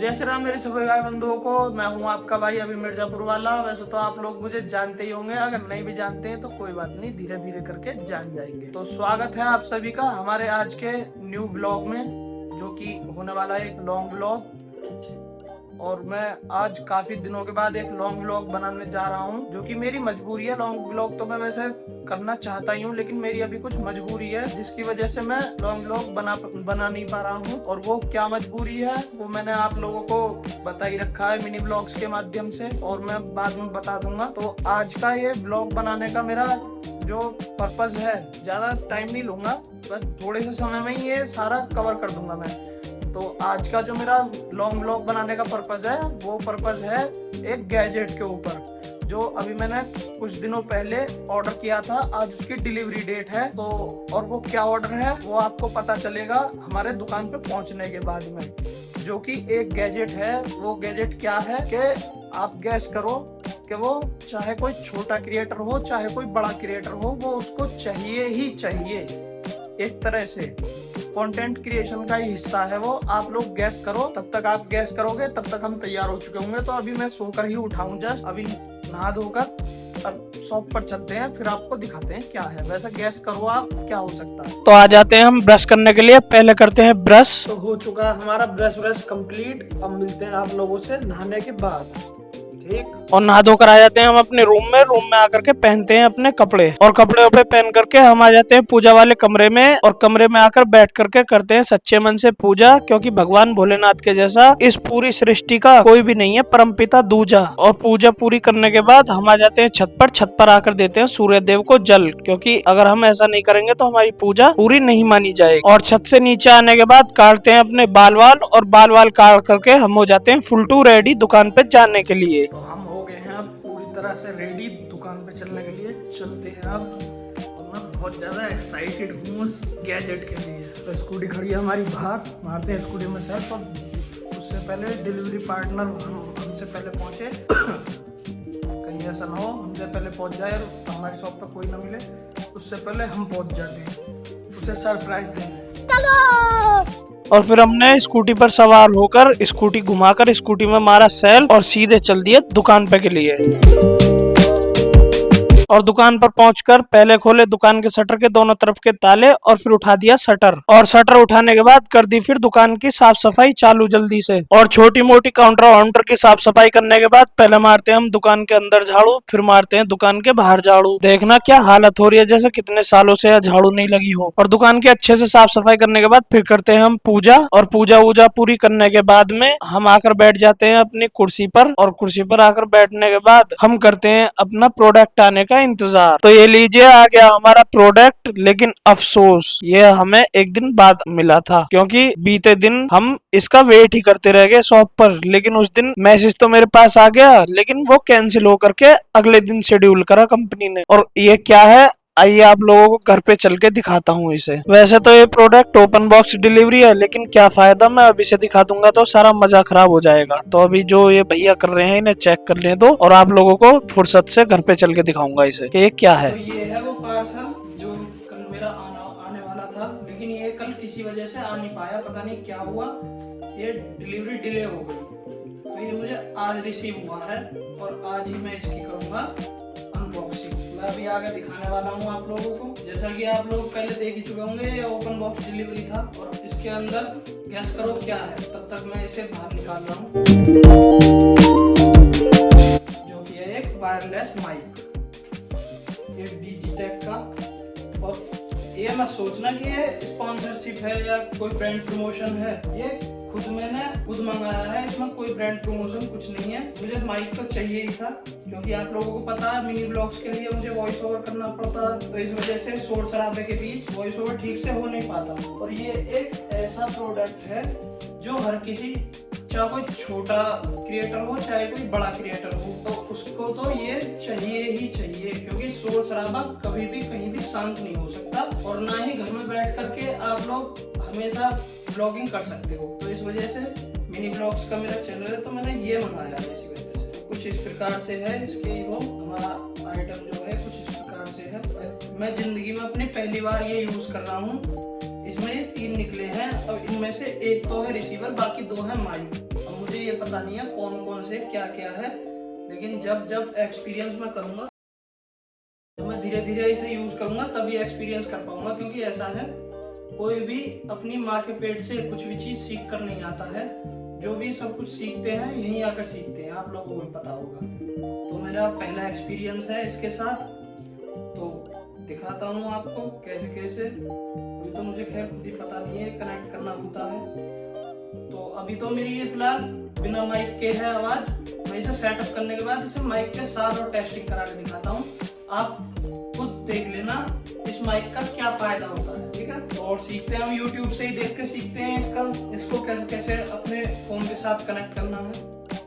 जय श्री राम मेरे सभी भाई बंधुओं को। मैं हूं आपका भाई अभी मिर्जापुर वाला। वैसे तो आप लोग मुझे जानते ही होंगे, अगर नहीं भी जानते हैं तो कोई बात नहीं, धीरे धीरे करके जान जाएंगे। तो स्वागत है आप सभी का हमारे आज के न्यू व्लॉग में, जो कि होने वाला है एक लॉन्ग व्लॉग। और मैं आज काफी दिनों के बाद एक लॉन्ग व्लॉग बनाने जा रहा हूं, जो कि मेरी मजबूरी है। लॉन्ग व्लॉग तो मैं वैसे करना चाहता ही हूँ, लेकिन मेरी अभी कुछ मजबूरी है जिसकी वजह से मैं लॉन्ग व्लॉग बना नहीं पा रहा हूँ। और वो क्या मजबूरी है वो मैंने आप लोगों को बता ही रखा है मिनी व्लॉग्स के माध्यम से, और मैं बाद में बता दूंगा। तो आज का ये व्लॉग बनाने का मेरा जो पर्पज है, ज्यादा टाइम नहीं लूंगा, बस थोड़े से समय में ही ये सारा कवर कर दूंगा मैं। तो आज का जो मेरा लॉन्ग व्लॉग बनाने का पर्पज है, वो पर्पज है एक गैजेट के ऊपर, जो अभी मैंने कुछ दिनों पहले ऑर्डर किया था। आज उसकी डिलीवरी डेट है। तो और वो क्या ऑर्डर है वो आपको पता चलेगा हमारे दुकान पे पहुंचने के बाद में। जो कि एक गैजेट है। वो गैजेट क्या है कि आप गैस करो कि वो चाहे कोई छोटा क्रिएटर हो चाहे कोई बड़ा क्रिएटर हो, वो उसको चाहिए ही चाहिए। एक तरह से कंटेंट क्रिएशन का ही हिस्सा है वो। आप लोग गैस करो, तब तक आप गैस करोगे तब तक हम तैयार हो चुके होंगे। तो अभी मैं सोकर ही उठाऊं, जस्ट अभी नहा धोकर अब शॉप पर चलते हैं, फिर आपको दिखाते हैं क्या है। वैसे गैस करो आप क्या हो सकता है। तो आ जाते हैं हम ब्रश करने के लिए। पहले करते हैं ब्रश। तो हो चुका है हमारा ब्रश कंप्लीट। अब मिलते हैं आप लोगों से नहाने के बाद, ठीक। और नहा धोकर आ जाते हैं हम अपने रूम में आकर के पहनते हैं अपने कपड़े, और कपड़े पे पहन करके हम आ जाते हैं पूजा वाले कमरे में। और कमरे में आकर बैठ करके करते हैं सच्चे मन से पूजा, क्योंकि भगवान भोलेनाथ के जैसा इस पूरी सृष्टि का कोई भी नहीं है, परमपिता दूजा। और पूजा पूरी करने के बाद हम आ जाते हैं छत पर आकर देते हैं सूर्य देव को जल, क्योंकि अगर हम ऐसा नहीं करेंगे तो हमारी पूजा पूरी नहीं मानी जाएगी। और छत से नीचे आने के बाद काटते हैं अपने बाल और बाल काट करके हम हो जाते हैं फुल टू रेडी दुकान पे जाने के लिए। तो हम हो गए हैं अब पूरी तरह से रेडी दुकान पे चलने के लिए। चलते हैं अब। और मैं बहुत ज़्यादा एक्साइटेड हूँ उस गैजेट के लिए। तो स्कूटी खड़ी है हमारी बाहर, मारते हैं स्कूटी में सेल्फ। और उससे पहले डिलीवरी पार्टनर हमसे पहले पहुँचे। कहीं ऐसा ना हो हमसे पहले पहुँच जाए और हमारी शॉप पर कोई ना मिले, उससे पहले हम पहुँच जाते हैं, उसे सरप्राइज देंगे। और फिर हमने स्कूटी पर सवार होकर स्कूटी घुमाकर स्कूटी में मारा सेल्फ और सीधे चल दिए दुकान पे के लिए। और दुकान पर पहुंचकर पहले खोले दुकान के शटर के दोनों तरफ के ताले, और फिर उठा दिया शटर। और शटर उठाने के बाद कर दी फिर दुकान की साफ सफाई चालू जल्दी से। और छोटी मोटी काउंटर की साफ सफाई करने के बाद पहले मारते हैं हम दुकान के अंदर झाड़ू, फिर मारते हैं दुकान के बाहर झाड़ू। देखना क्या हालत हो रही है, जैसे कितने सालों से झाड़ू नहीं लगी हो। और दुकान के अच्छे से साफ सफाई करने के बाद फिर करते हैं हम पूजा। और पूजा वूजा पूरी करने के बाद में हम आकर बैठ जाते हैं अपनी कुर्सी पर। और कुर्सी पर आकर बैठने के बाद हम करते हैं अपना प्रोडक्ट आने का इंतजार। तो ये लीजिए आ गया हमारा प्रोडक्ट, लेकिन अफसोस ये हमें एक दिन बाद मिला था, क्योंकि बीते दिन हम इसका वेट ही करते रह गए शॉप पर। लेकिन उस दिन मैसेज तो मेरे पास आ गया, लेकिन वो कैंसिल हो करके अगले दिन शेड्यूल करा कंपनी ने। और ये क्या है, आइए आप लोगों को घर पे चल के दिखाता हूँ इसे। वैसे तो ये प्रोडक्ट ओपन बॉक्स डिलीवरी है, लेकिन क्या फायदा, मैं अभी से दिखा दूंगा तो सारा मजा खराब हो जाएगा। तो अभी जो ये भैया कर रहे हैं इन्हें चेक कर लें दो, और आप लोगों को फुर्सत से घर पे चल के दिखाऊंगा इसे कि ये क्या है। तो ये है वो पार्सल जो कल मेरा आने वाला था, लेकिन ये कल किसी वजह से आ नहीं पाया, पता नहीं क्या हुआ, ये डिलीवरी डिले हो गई। तो ये मुझे आज रिसीव हुआ है और आज ही मैं इसकी करूंगा अनबॉक्सिंग। मैं अभी आगे दिखाने वाला हूँ आप लोगों को। जैसा कि आप लोग पहले देख ही चुके होंगे, ये ओपन बॉक्स डिलीवरी था। और इसके अंदर गैस करो क्या है, तब तक मैं इसे बाहर निकाल रहा हूँ, जो कि है एक वायरलेस माइक, ये डिजिटेक का। और ये मत सोचना कि ये स्पॉन्सरशिप है या कोई ब्रांड प्रमोशन है, ये मैंने खुद मंगाया है, इसमें कोई ब्रांड प्रमोशन कुछ नहीं है। मुझे माइक तो चाहिए ही था, क्योंकि आप लोगों को पता है मिनी ब्लॉग्स के लिए मुझे वॉइस ओवर करना पड़ता है, तो इस वजह से शोर शराबे के बीच वॉइस ओवर ठीक से हो नहीं पाता। और ये एक ऐसा प्रोडक्ट है जो हर किसी, चाहे कोई छोटा क्रिएटर हो चाहे कोई बड़ा क्रिएटर हो, तो उसको तो ये चाहिए ही चाहिए, क्योंकि शोर शराबा कभी भी कहीं भी शांत नहीं हो सकता, और ना ही घर में बैठ करके आप लोग हमेशा ब्लॉगिंग कर सकते हो। तो इस वजह से मिनी ब्लॉग्स का मेरा चैनल है, तो मैंने ये मंगाया है इसी वजह से। कुछ इस प्रकार से है इसकी वो हमारा आइटम जो है, कुछ इस प्रकार से है। मैं जिंदगी में अपनी पहली बार ये यूज कर रहा हूँ। इसमें ये 3 निकले हैं, और इनमें से एक तो है रिसीवर, बाकी 2 है माइक। और मुझे ये पता नहीं है कौन कौन से क्या क्या है, लेकिन जब जब एक्सपीरियंस मैं करूँगा, जब मैं धीरे धीरे इसे यूज़ करूँगा तभी एक्सपीरियंस कर पाऊँगा। क्योंकि ऐसा है, कोई भी अपनी माँ के पेट से कुछ भी चीज़ सीख कर नहीं आता है। जो भी सब कुछ सीखते हैं यहीं आकर सीखते हैं, आप लोगों को भी पता होगा। तो मेरा पहला एक्सपीरियंस है इसके साथ, तो दिखाता हूँ आपको कैसे कैसे। अभी तो मुझे खैर खुद ही पता नहीं है कनेक्ट करना होता है। तो अभी तो मेरी ये फिलहाल बिना माइक के है आवाज़। मैं इसे सेटअप करने के बाद इसे माइक के साथ और टेस्टिंग करा के दिखाता हूँ। आप खुद देख लेना इस माइक का क्या फायदा होता है, ठीक है। और सीखते हैं हम यूट्यूब से ही देख के सीखते हैं इसको कैसे कैसे अपने फोन के साथ कनेक्ट करना है।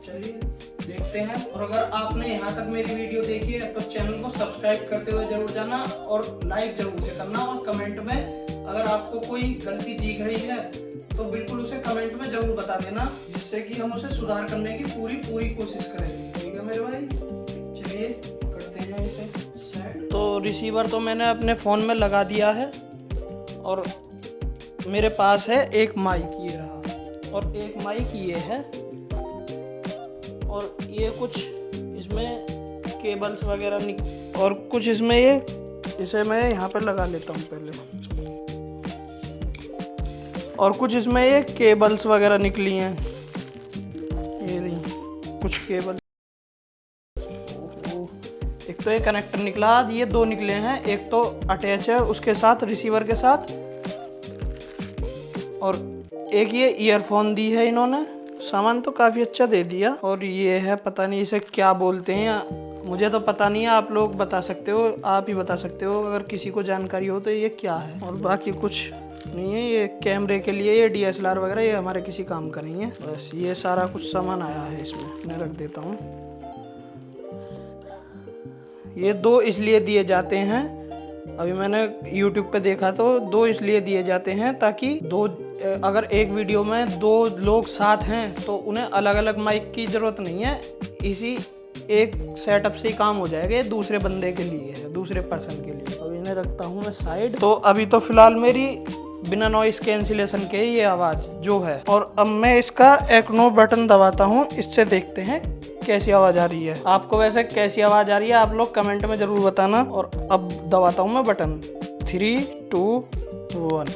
चलिए देखते हैं। और अगर आपने यहाँ तक मेरी वीडियो देखी है तो चैनल को सब्सक्राइब करते हुए जरूर जाना और लाइक जरूर से करना। और कमेंट में अगर आपको कोई गलती दिख रही है तो बिल्कुल उसे कमेंट में जरूर बता देना, जिससे कि हम उसे सुधार करने की पूरी कोशिश करेंगे, ठीक है मेरे भाई। चलिए करते हैं इसे सेट। तो रिसीवर तो मैंने अपने फ़ोन में लगा दिया है और मेरे पास है एक माइक, ये रहा, और एक माइक ये है, और ये कुछ इसमें केबल्स वगैरह और कुछ इसमें इसे मैं यहाँ पे लगा लेता हूँ पहले। और कुछ इसमें ये केबल्स वगैरह निकली हैं, ये रही कुछ केबल। एक तो ये कनेक्टर निकला, ये दो निकले हैं, एक तो अटैच है उसके साथ रिसीवर के साथ, और एक ये ईयरफोन दी है इन्होंने। सामान तो काफ़ी अच्छा दे दिया। और ये है, पता नहीं इसे क्या बोलते हैं, मुझे तो पता नहीं है, आप लोग बता सकते हो, आप ही बता सकते हो अगर किसी को जानकारी हो तो ये क्या है। और बाकी कुछ नहीं है, ये कैमरे के लिए, ये DSLR वगैरह, ये हमारे किसी काम का नहीं है। बस ये सारा कुछ सामान आया है इसमें, मैं रख देता हूँ। ये दो इसलिए दिए जाते हैं, अभी मैंने YouTube पे देखा तो दो इसलिए दिए जाते हैं ताकि अगर एक वीडियो में दो लोग साथ हैं तो उन्हें अलग अलग माइक की ज़रूरत नहीं है, इसी एक सेटअप से ही काम हो जाएगा। ये दूसरे बंदे के लिए है, दूसरे पर्सन के लिए। अब इन्हें रखता हूँ मैं साइड। तो अभी तो फिलहाल मेरी बिना नॉइस कैंसिलेशन के ये आवाज़ जो है, और अब मैं इसका एक्नो बटन दबाता हूँ, इससे देखते हैं कैसी आवाज़ आ रही है। आपको वैसे कैसी आवाज़ आ रही है आप लोग कमेंट में ज़रूर बताना। और अब दबाता हूँ मैं बटन, 3 2 1।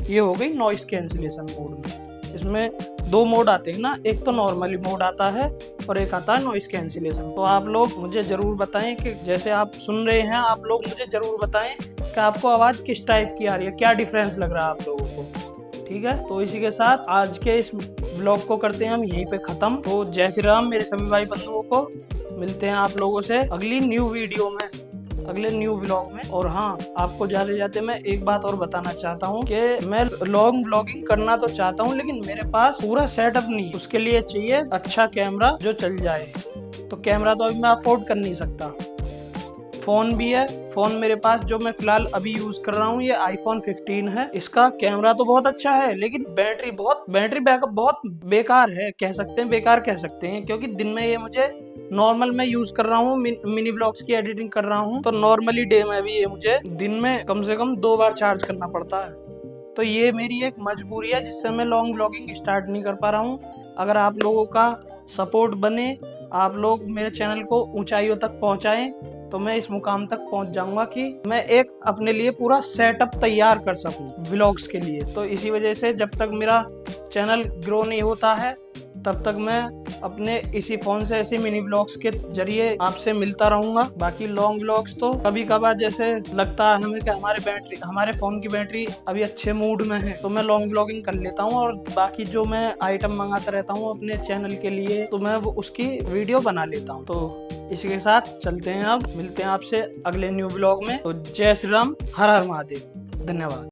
ये हो गई नॉइस कैंसिलेशन मोड में। इसमें दो मोड आते हैं ना, एक तो नॉर्मली मोड आता है और एक आता है नॉइस कैंसिलेशन। तो आप लोग मुझे ज़रूर बताएं कि जैसे आप सुन रहे हैं, आप लोग मुझे ज़रूर बताएं कि आपको आवाज़ किस टाइप की आ रही है, क्या डिफरेंस लग रहा है आप लोगों को, ठीक है। तो इसी के साथ आज के इस ब्लॉग को करते हैं हम यहीं पे ख़त्म। तो जय श्री राम मेरे सभी भाई बंधुओं को, मिलते हैं आप लोगों से अगली न्यू वीडियो में, अगले न्यू व्लॉग में। और हाँ, आपको जाते जाते मैं एक बात और बताना चाहता हूँ कि मैं लॉन्ग व्लॉगिंग करना तो चाहता हूँ, लेकिन मेरे पास पूरा सेटअप नहीं, उसके लिए चाहिए अच्छा कैमरा जो चल जाए। तो कैमरा तो अभी मैं अफोर्ड कर नहीं सकता। फ़ोन भी है, फ़ोन मेरे पास जो मैं फ़िलहाल अभी यूज़ कर रहा हूँ ये iPhone 15 है। इसका कैमरा तो बहुत अच्छा है, लेकिन बैटरी बैकअप बहुत बेकार है, कह सकते हैं बेकार कह सकते हैं, क्योंकि दिन में ये मुझे नॉर्मल मैं यूज़ कर रहा हूँ, मिनी ब्लॉग्स की एडिटिंग कर रहा हूँ, तो नॉर्मली डे में भी ये मुझे दिन में कम से कम 2 बार चार्ज करना पड़ता है। तो ये मेरी एक मजबूरी है जिससे मैं लॉन्ग ब्लॉगिंग स्टार्ट नहीं कर पा रहा हूँ। अगर आप लोगों का सपोर्ट बने, आप लोग मेरे चैनल को ऊंचाइयों तक पहुंचाएं, तो मैं इस मुकाम तक पहुंच जाऊंगा कि मैं एक अपने लिए पूरा सेटअप तैयार कर सकूं व्लॉग्स के लिए। तो इसी वजह से जब तक मेरा चैनल ग्रो नहीं होता है तब तक मैं अपने इसी फ़ोन से ऐसे मिनी व्लॉग्स के जरिए आपसे मिलता रहूंगा। बाकी लॉन्ग व्लॉग्स तो कभी कभार जैसे लगता है हमें कि हमारे फ़ोन की बैटरी अभी अच्छे मूड में है तो मैं लॉन्ग व्लॉगिंग कर लेता हूं, और बाकी जो मैं आइटम मंगाता रहता हूं अपने चैनल के लिए तो मैं वो उसकी वीडियो बना लेता हूं। तो इसी के साथ चलते हैं, अब मिलते हैं आपसे अगले न्यू व्लॉग में। तो जय श्री राम, हर हर महादेव, धन्यवाद।